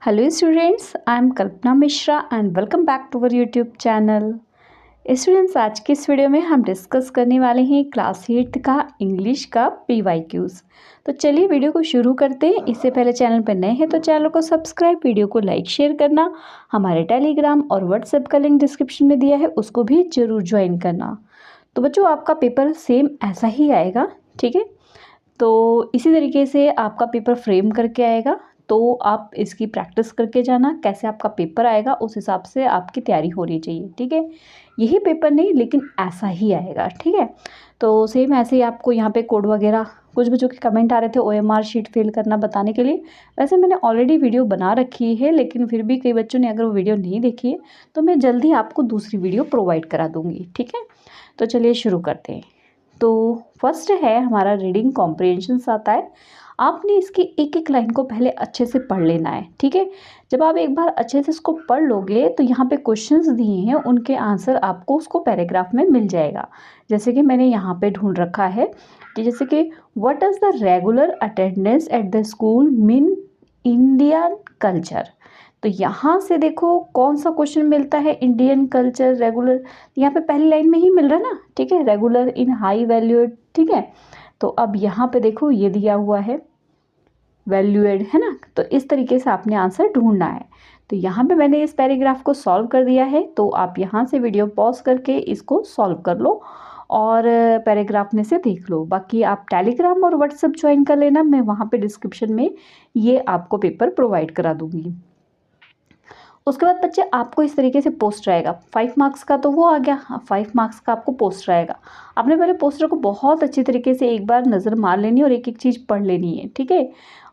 Hello students, I am Kalpana Mishra and welcome back to our YouTube channel. Students, आज की इस video में हम डिस्कस करने वाले हैं क्लास 8 का इंग्लिश का PYQs। तो चलिए वीडियो को शुरू करते हैं। इससे पहले चैनल पर नए हैं तो चैनल को सब्सक्राइब, वीडियो को लाइक शेयर करना, हमारे टेलीग्राम और व्हाट्सएप का लिंक डिस्क्रिप्शन में दिया है उसको भी ज़रूर ज्वाइन करना। तो बच्चों, आपका पेपर सेम ऐसा ही आएगा, ठीक है। तो इसी तरीके से आपका पेपर फ्रेम करके आएगा, तो आप इसकी प्रैक्टिस करके जाना। कैसे आपका पेपर आएगा उस हिसाब से आपकी तैयारी होनी चाहिए, ठीक है। यही पेपर नहीं लेकिन ऐसा ही आएगा, ठीक है। तो सेम ऐसे ही आपको यहाँ पे कोड वगैरह, कुछ बच्चों के कमेंट आ रहे थे OMR शीट फिल करना बताने के लिए। वैसे मैंने ऑलरेडी वीडियो बना रखी है, लेकिन फिर भी कई बच्चों ने अगर वो वीडियो नहीं देखी है तो मैं जल्दी आपको दूसरी वीडियो प्रोवाइड करा दूँगी, ठीक है। तो चलिए शुरू करते हैं। तो फर्स्ट है हमारा रीडिंग कॉम्प्रिहेंशंस आता है। आपने इसकी एक एक लाइन को पहले अच्छे से पढ़ लेना है, ठीक है। जब आप एक बार अच्छे से इसको पढ़ लोगे तो यहाँ पे क्वेश्चंस दिए हैं, उनके आंसर आपको उसको पैराग्राफ में मिल जाएगा। जैसे कि मैंने यहाँ पे ढूंढ रखा है कि जैसे कि what is the regular attendance at the school mean Indian culture. तो यहाँ से देखो कौन सा क्वेश्चन मिलता है, इंडियन कल्चर रेगुलर। यहाँ पे पहली लाइन में ही मिल रहा है ना, ठीक है, रेगुलर इन हाई वैल्यूड, ठीक है। तो अब यहाँ पे देखो ये दिया हुआ है वैल्यूएड, है ना। तो इस तरीके से आपने आंसर ढूंढना है। तो यहाँ पे मैंने इस पैराग्राफ को सॉल्व कर दिया है, तो आप यहाँ से वीडियो पॉज करके इसको सॉल्व कर लो और पैराग्राफ में से देख लो। बाकी आप टेलीग्राम और व्हाट्सएप ज्वाइन कर लेना, मैं वहाँ पे डिस्क्रिप्शन में ये आपको पेपर प्रोवाइड करा दूँगी। उसके बाद बच्चे आपको इस तरीके से पोस्टर आएगा। 5 मार्क्स का तो वो आ गया, 5 मार्क्स का आपको पोस्टर आएगा। आपने पहले पोस्टर को बहुत अच्छी तरीके से एक बार नज़र मार लेनी और एक एक चीज़ पढ़ लेनी है, ठीक है।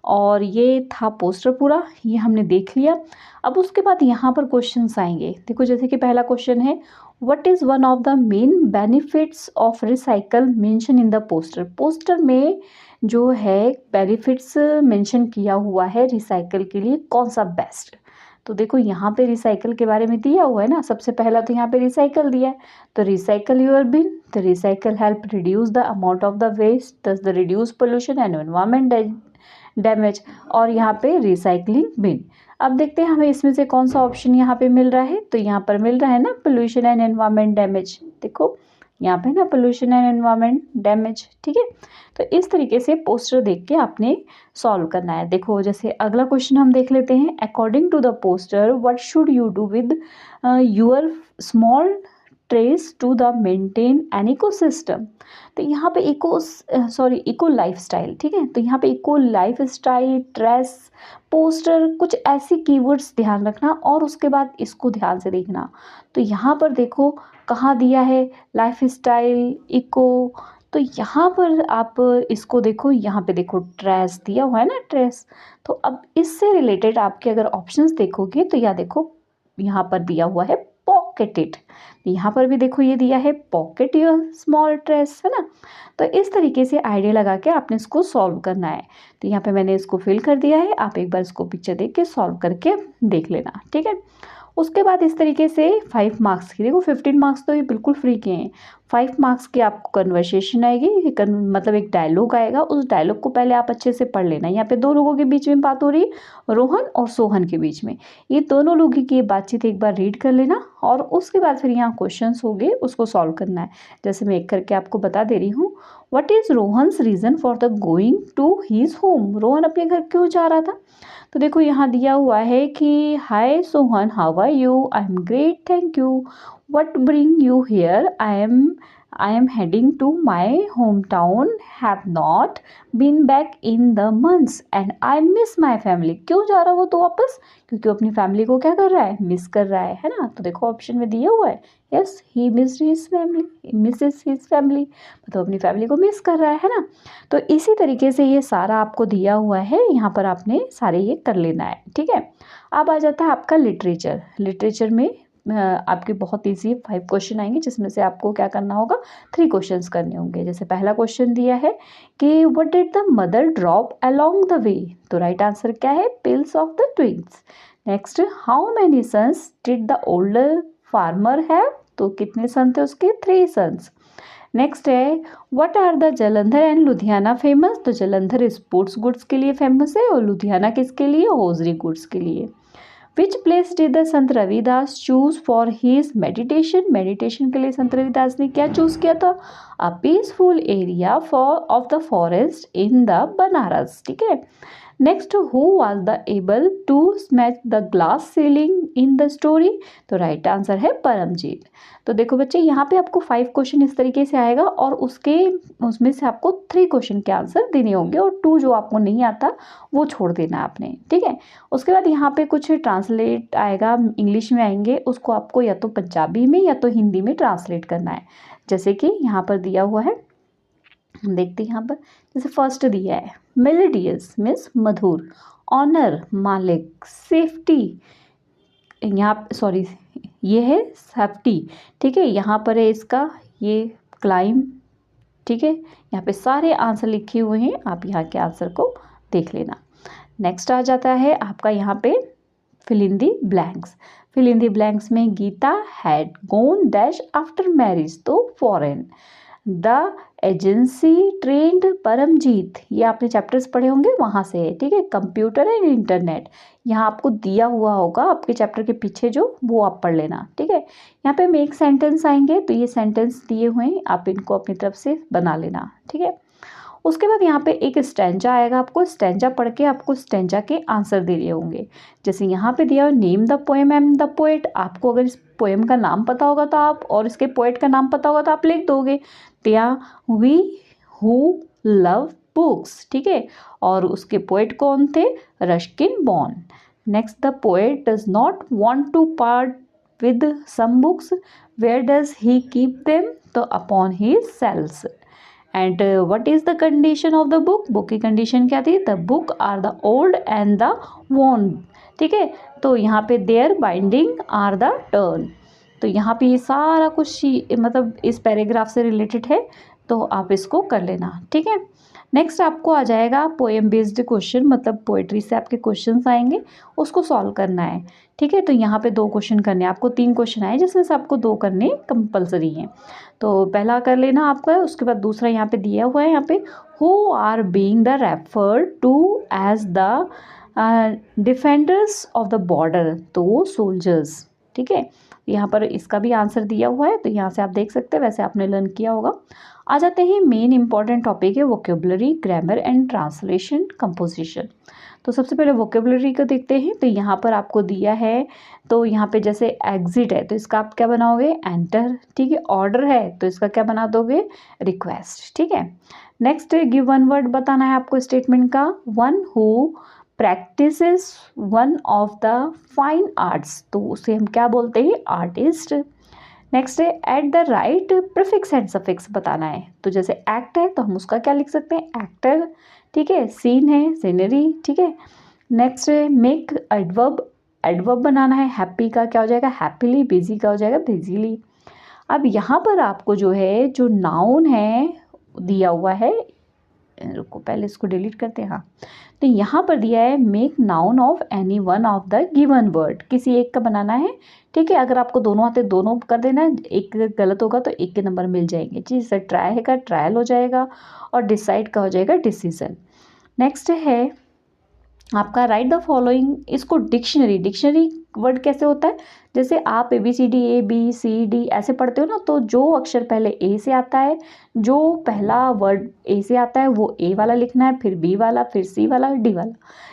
और ये था पोस्टर पूरा, ये हमने देख लिया। अब उसके बाद यहाँ पर क्वेश्चंस आएंगे। देखो जैसे कि पहला क्वेश्चन है, what is one of the main benefits of recycle mention in the poster. Poster में जो है बेनिफिट्स मेंशन किया हुआ है रिसाइकल के लिए, कौन सा बेस्ट। तो देखो यहाँ पे रिसाइकल के बारे में दिया हुआ है ना। सबसे पहला तो यहाँ पे रिसाइकल दिया है, तो रिसाइकल योर बिन, तो recycle help reduce the amount of the waste, thus the reduce pollution and environment damage. और यहाँ पे रिसाइकलिंग बिन। अब देखते हैं हमें इसमें से कौन सा ऑप्शन यहाँ पे मिल रहा है। तो यहाँ पर मिल रहा है ना पोल्यूशन एंड एनवायरमेंट डैमेज। देखो यहाँ पे ना पोल्यूशन एंड एनवायरमेंट डैमेज, ठीक है। तो इस तरीके से पोस्टर देख के आपने सॉल्व करना है। देखो जैसे अगला क्वेश्चन हम देख लेते हैं, according to the poster what should you do with your small trees to the maintain an ecosystem. तो यहाँ पे इको लाइफ स्टाइल, ठीक है। तो यहाँ पे eco lifestyle, trees, poster, कुछ ऐसी कीवर्ड्स ध्यान रखना और उसके बाद इसको ध्यान से देखना। तो यहाँ पर देखो कहाँ दिया है, लाइफ स्टाइल, इको। तो यहाँ पर आप इसको देखो, यहाँ पे देखो ट्रेस दिया हुआ है ना, ट्रेस। तो अब इससे रिलेटेड आपके अगर ऑप्शंस देखोगे तो यह देखो यहाँ पर दिया हुआ है पॉकेट इट। यहाँ पर भी देखो ये दिया है पॉकेट योर स्मॉल ट्रेस, है ना। तो इस तरीके से आइडिया लगा के आपने इसको सॉल्व करना है। तो यहाँ पे मैंने इसको फिल कर दिया है, आप एक बार इसको पिक्चर देख के सॉल्व करके देख लेना, ठीक है। उसके बाद इस तरीके से 5 मार्क्स की, देखो 15 मार्क्स तो ये बिल्कुल फ्री के हैं। 5 मार्क्स की आपको कन्वर्सेशन आएगी, मतलब एक डायलॉग आएगा। उस डायलॉग को पहले आप अच्छे से पढ़ लेना। यहाँ पे दो लोगों के बीच में बात हो रही है, रोहन और सोहन के बीच में। ये दोनों लोगों की ये बातचीत एक बार रीड कर लेना और उसके बाद फिर यहाँ क्वेश्चंस होंगे, उसको सॉल्व करना है। जैसे मैं एक करके आपको बता दे रही हूँ। What is Rohan's reason for the going to his home. Rohan अपने घर क्यों जा रहा था। तो देखो यहाँ दिया हुआ है कि hi Sohan, how are you, I am great thank you, what bring you here, I am heading to my home town, have not been back in the months and I miss my family. क्यों जा रहा है वो तो वापस, क्योंकि वो अपनी फैमिली को क्या कर रहा है, मिस कर रहा है ना। तो देखो ऑप्शन में दिया हुआ है, yes he miss his family, Mrs his family, मतलब अपनी फैमिली को मिस कर रहा है ना। तो इसी तरीके से ये सारा आपको दिया हुआ है, यहाँ पर आपने सारे ये कर लेना है, ठीक है। अब आ जाता है आपका लिटरेचर। लिटरेचर में आपके बहुत ईजी 5 क्वेश्चन आएंगे, जिसमें से आपको क्या करना होगा, 3 क्वेश्चंस करने होंगे। जैसे पहला क्वेश्चन दिया है कि what did the mother drop along the way. तो राइट आंसर क्या है, pills of the twins. Next, how many sons did the older farmer have. तो कितने सन थे उसके, 3 सन्स। नेक्स्ट है what are the Jalandhar and Ludhiana famous. तो Jalandhar sports goods के लिए फेमस है और लुधियाना किसके लिए, होजरी गुड्स के लिए। Which place did the Sant Ravidas choose for his meditation. Meditation के लिए संत रविदास ने क्या चूज किया था, a peaceful area for of the forest in the Banaras. ठीक है। Next, who was the able to smash the glass ceiling in the story. तो right answer है परमजीत। तो देखो बच्चे, यहाँ पे आपको 5 क्वेश्चन इस तरीके से आएगा और उसमें से आपको 3 क्वेश्चन के आंसर देने होंगे और 2 जो आपको नहीं आता वो छोड़ देना आपने। ठीक है। उसके बाद यहाँ पे कुछ ट्रांसलेट आएगा, इंग्लिश में आएंगे, उसको आपको या तो पंजाबी में या तो हिंदी में ट्रांसलेट करना है। जैसे कि यहाँ पर दिया हुआ है, हम देखते हैं यहाँ पर। जैसे फर्स्ट दिया है मेलोडियस मीन्स मधुर, ऑनर मालिक, सेफ्टी, यहाँ सॉरी ये है सेफ्टी। ठीक है। यहाँ पर है इसका ये क्लाइम। ठीक है। यहाँ पे सारे आंसर लिखे हुए हैं, आप यहाँ के आंसर को देख लेना। नेक्स्ट आ जाता है आपका यहाँ पे fill in the blanks. Fill in the blanks में Geeta had gone dash after marriage, तो foreign. The agency trained Paramjeet, ये आपने चैप्टर्स पढ़े होंगे वहाँ से है। ठीक है। कंप्यूटर एंड इंटरनेट, यहाँ आपको दिया हुआ होगा आपके चैप्टर के पीछे जो, वो आप पढ़ लेना। ठीक है। यहाँ पे मेक सेंटेंस आएंगे, तो ये सेंटेंस दिए हुए हैं, आप इनको अपनी तरफ से बना लेना। ठीक है। उसके बाद यहाँ पे एक स्टैंजा आएगा, आपको स्टैंजा पढ़ के आपको स्टैंजा के आंसर दे रहे होंगे। जैसे यहाँ पे दिया name the poem and the poet, आपको अगर इस पोएम का नाम पता होगा तो आप, और इसके पोएट का नाम पता होगा तो आप लिख दोगे। त्या वी हु लव बुक्स। ठीक है। और उसके पोएट कौन थे, Ruskin Bond. Next, the poet does not want to part with some books, where does he keep them, तो upon his shelves. And what is the condition of the book, book की condition क्या थी, the book are the old and the worn. ठीक है। तो यहाँ पे their binding are the torn. तो यहाँ पे ये सारा कुछ मतलब इस पैराग्राफ से रिलेटेड है, तो आप इसको कर लेना। ठीक है। नेक्स्ट आपको आ जाएगा पोएम बेस्ड क्वेश्चन, मतलब पोएट्री से आपके क्वेश्चंस आएंगे, उसको सॉल्व करना है। ठीक है। तो यहाँ पे 2 क्वेश्चन करने हैं आपको, 3 क्वेश्चन आए जिसमें से आपको 2 करने कंपलसरी हैं। तो पहला कर लेना आपका, उसके बाद दूसरा यहाँ पे दिया हुआ है, यहाँ पे who are being the referred to as the defenders of the border, तो सोल्जर्स। ठीक है। यहाँ पर इसका भी आंसर दिया हुआ है, तो यहाँ से आप देख सकते हैं, वैसे आपने लर्न किया होगा। आ जाते हैं मेन इंपॉर्टेंट टॉपिक है vocabulary, grammar and translation, composition. तो सबसे पहले वोकेबलरी को देखते हैं। तो यहाँ पर आपको दिया है, तो यहाँ पे जैसे एग्जिट है तो इसका आप क्या बनाओगे, एंटर। ठीक है। ऑर्डर है तो इसका क्या बना दोगे, रिक्वेस्ट। ठीक है। नेक्स्ट, गिव वन वर्ड बताना है आपको स्टेटमेंट का, one who practices one of the fine arts, तो उसे हम क्या बोलते हैं, आर्टिस्ट। नेक्स्ट है at the right prefix and suffix बताना है। तो जैसे एक्ट है तो हम उसका क्या लिख सकते हैं, एक्टर। ठीक है। सीन है, सीनरी। ठीक है। नेक्स्ट है मेक एडवर्ब, एडवर्ब बनाना है। हैप्पी का क्या हो जाएगा, हैप्पीली। बिजी का हो जाएगा, बिजीली। अब यहाँ पर आपको जो है, जो नाउन है दिया हुआ है, रुको पहले इसको डिलीट करते हैं। हाँ, तो यहाँ पर दिया है make noun of any one of the given word, किसी एक का बनाना है। ठीक है। अगर आपको दोनों आते दोनों कर देना, एक गलत होगा तो एक के नंबर मिल जाएंगे। जैसे ट्राई है का ट्रायल हो जाएगा और डिसाइड का हो जाएगा डिसीजन। नेक्स्ट है आपका राइट द फॉलोइंग, इसको डिक्शनरी, डिक्शनरी वर्ड कैसे होता है, जैसे आप ABCD ऐसे पढ़ते हो ना, तो जो अक्षर पहले ए से आता है, जो पहला वर्ड ए से आता है वो ए वाला लिखना है, फिर बी वाला, फिर सी वाला, डी वाला।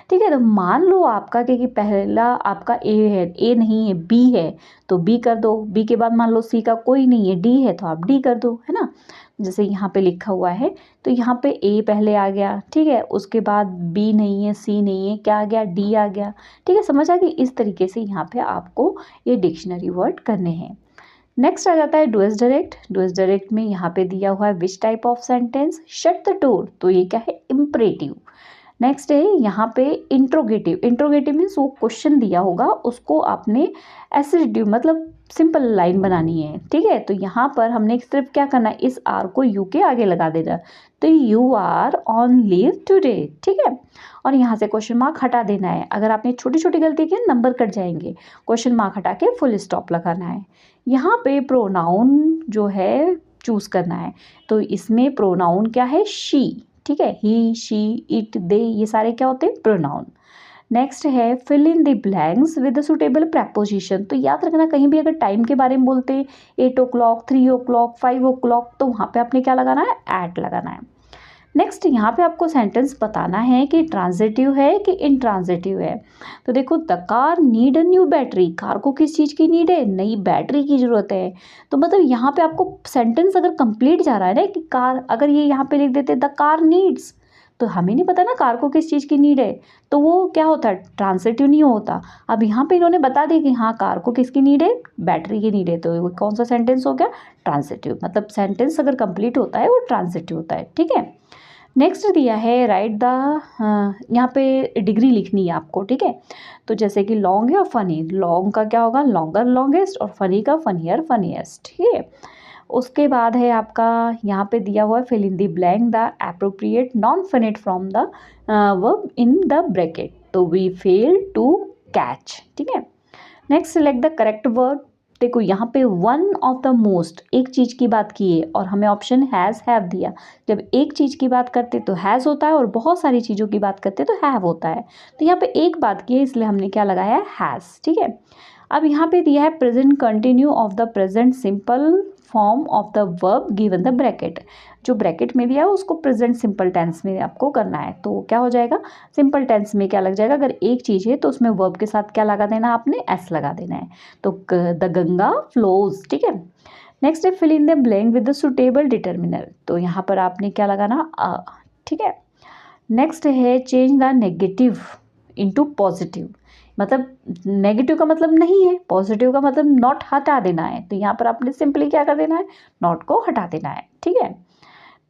ठीक है। तो मान लो आपका कि पहला आपका ए है, ए नहीं है, बी है, तो बी कर दो। बी के बाद मान लो सी का कोई नहीं है, डी है, तो आप डी कर दो, है ना। जैसे यहाँ पे लिखा हुआ है, तो यहाँ पे ए पहले आ गया। ठीक है। उसके बाद बी नहीं है, सी नहीं है, क्या आ गया, डी आ गया। ठीक है। समझ आ गई। इस तरीके से यहाँ पे आपको ये डिक्शनरी वर्ड करने हैं। नेक्स्ट आ जाता है डूएस डायरेक्ट। डूएस डायरेक्ट में यहाँ पे दिया हुआ है which type of sentence, shut the door, तो ये क्या है, इम्परेटिव। नेक्स्ट है यहाँ पे इंट्रोगेटिव। इंट्रोगेटिव मीन्स वो क्वेश्चन दिया होगा, उसको आपने एसर्टिव मतलब सिंपल लाइन बनानी है। ठीक है। तो यहाँ पर हमने सिर्फ क्या करना है, इस आर को यू के आगे लगा देना, तो you are on leave today. ठीक है। और यहाँ से क्वेश्चन मार्क हटा देना है, अगर आपने छोटी छोटी गलती की नंबर कट जाएंगे, क्वेश्चन मार्क हटा के फुल स्टॉप लगाना है। यहाँ पे प्रोनाउन जो है चूज़ करना है। तो इसमें प्रोनाउन क्या है, शी, ठीक है, ही, शी, इट, दे, ये सारे क्या होते हैं, प्रोनाउन। नेक्स्ट है fill in the blanks with the suitable preposition. तो याद रखना कहीं भी अगर टाइम के बारे में बोलते हैं 8 o'clock, 3 o'clock, 5 o'clock, तो वहाँ पे आपने क्या लगाना है, एट लगाना है। नेक्स्ट यहाँ पे आपको सेंटेंस बताना है कि ट्रांजिटिव है कि इंट्रांजिटिव है। तो देखो, the car need a new battery, car को किस चीज़ की नीड है, नई बैटरी की ज़रूरत है। तो मतलब यहाँ पे आपको सेंटेंस अगर कंप्लीट जा रहा है ना कि कार, अगर ये यहाँ पे लिख देते द कार नीड्स, तो हमें नहीं पता ना कार को किस चीज़ की नीड है, तो वो क्या होता है, ट्रांजिटिव नहीं होता। अब यहाँ पे इन्होंने बता दी कि हाँ कार को किसकी नीड है, बैटरी की नीड है, तो वो कौन सा सेंटेंस हो गया, ट्रांजिटिव। मतलब सेंटेंस अगर कंप्लीट होता है वो ट्रांजिटिव होता है, ठीक है। नेक्स्ट दिया है राइट द, यहाँ पे डिग्री लिखनी है आपको, ठीक है। तो जैसे कि लॉन्ग है और फनी, लॉन्ग का क्या होगा, लॉन्गर लॉन्गेस्ट, और फनी का फनियर फनीएस्ट, ठीक है। उसके बाद है आपका यहाँ पे दिया हुआ है fill in the blank the appropriate non finite from the verb in the bracket. तो वी फेल टू कैच, ठीक है। Next select the correct word. देखो यहाँ पे वन ऑफ द मोस्ट, एक चीज़ की बात की है और हमें ऑप्शन हैज़ हैव दिया। जब एक चीज़ की बात करते तो हैज़ होता है और बहुत सारी चीज़ों की बात करते तो हैव होता है। तो यहाँ पे एक बात की है इसलिए हमने क्या लगाया है, हैज़, ठीक है। अब यहाँ पे दिया है present continue of the present simple form of the verb given the bracket. जो ब्रैकेट में दिया है उसको प्रेजेंट सिंपल टेंस में आपको करना है। तो क्या हो जाएगा, सिंपल टेंस में क्या लग जाएगा, अगर एक चीज़ है तो उसमें वर्ब के साथ क्या लगा देना, आपने एस लगा देना है। तो द गंगा फ्लोज, ठीक है। नेक्स्ट है fill in the blank with the suitable determiner. तो यहाँ पर आपने क्या लगाना, ठीक है। नेक्स्ट है change the negative into positive. मतलब नेगेटिव का मतलब नहीं है, पॉजिटिव का मतलब नॉट हटा देना है। तो यहाँ पर आपने सिंपली क्या कर देना है, नॉट को हटा देना है, ठीक है।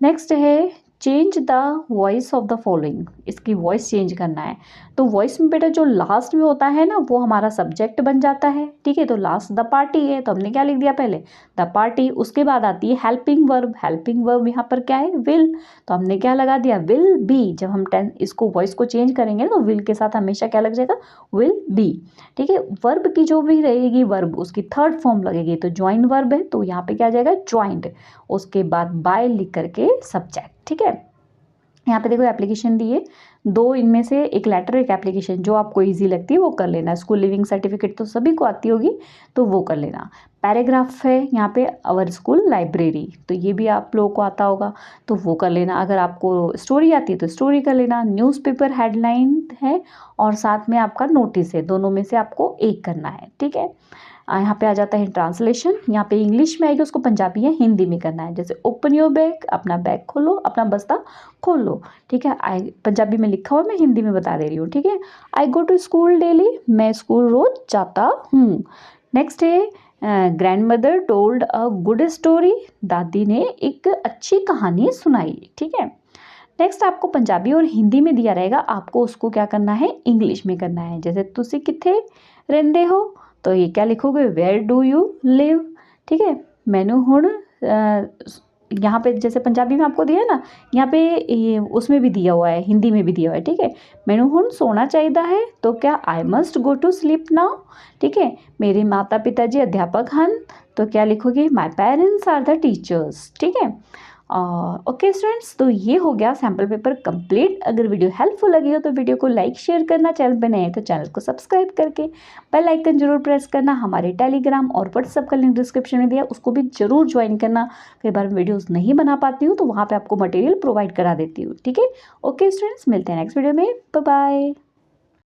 नेक्स्ट है change the voice of the following, इसकी वॉइस चेंज करना है। तो वॉइस में बेटा जो लास्ट में होता है ना वो हमारा सब्जेक्ट बन जाता है, ठीक है। तो लास्ट द पार्टी है तो हमने क्या लिख दिया, पहले द पार्टी, उसके बाद आती है हेल्पिंग वर्ब। हेल्पिंग वर्ब यहाँ पर क्या है, विल, तो हमने क्या लगा दिया, विल बी। जब हम इसको वॉइस को चेंज करेंगे तो विल के साथ हमेशा क्या लग जाएगा, विल बी, ठीक है। वर्ब की जो भी रहेगी वर्ब उसकी थर्ड फॉर्म लगेगी। तो ज्वाइन वर्ब है तो यहाँ पे क्या आ जाएगा, ज्वाइंड, उसके बाद बाय लिख करके सब्जेक्ट, ठीक है। यहाँ पे देखो एप्लीकेशन दी है दो, इनमें से एक लेटर एक एप्लीकेशन, जो आपको इजी लगती है वो कर लेना। स्कूल लिविंग सर्टिफिकेट तो सभी को आती होगी तो वो कर लेना। पैराग्राफ है यहाँ पे आवर स्कूल लाइब्रेरी, तो ये भी आप लोगों को आता होगा तो वो कर लेना। अगर आपको स्टोरी आती है तो स्टोरी कर लेना। न्यूज़पेपर हेडलाइन है और साथ में आपका नोटिस है, दोनों में से आपको एक करना है, ठीक है। यहाँ पे आ जाता है ट्रांसलेशन, यहाँ पे इंग्लिश में आएगी उसको पंजाबी या हिंदी में करना है। जैसे ओपन योर बैग, अपना बैग खोलो, अपना बस्ता खोल लो, ठीक है। आई पंजाबी में लिखा हुआ, मैं हिंदी में बता दे रही हूँ, ठीक है। आई गो टू स्कूल डेली, मैं स्कूल रोज जाता हूँ। नेक्स्ट है grand mother told a good story, दादी ने एक अच्छी कहानी सुनाई, ठीक है। नेक्स्ट आपको पंजाबी और हिंदी में दिया रहेगा, आपको उसको क्या करना है, इंग्लिश में करना है। जैसे तुसी किथे रहंदे हो, तो ये क्या लिखोगे, वेयर डू यू लिव, ठीक है। मैनू हुण यहाँ पे जैसे पंजाबी में आपको दिया है ना, यहाँ पे ये उसमें भी दिया हुआ है, हिंदी में भी दिया हुआ है, ठीक है। मैनू हुण सोना चाहिए है तो क्या I must go to sleep now, ठीक है। मेरे माता पिता जी अध्यापक हैं तो क्या लिखोगे, my parents are the teachers, ठीक है। ओके स्टूडेंट्स, तो ये हो गया सैम्पल पेपर कंप्लीट। अगर वीडियो हेल्पफुल लगी हो तो वीडियो को लाइक शेयर करना, चैनल पर नए हैं तो चैनल को सब्सक्राइब करके बेल आइकन जरूर प्रेस करना। हमारे टेलीग्राम और व्हाट्सएप का लिंक डिस्क्रिप्शन में दिया, उसको भी जरूर ज्वाइन करना। कई बार वीडियोज़ नहीं बना पाती हूँ तो वहाँ पर आपको मटेरियल प्रोवाइड करा देती हूँ, ठीक है। ओके स्टूडेंट्स, मिलते हैं नेक्स्ट वीडियो में, बाय बाय।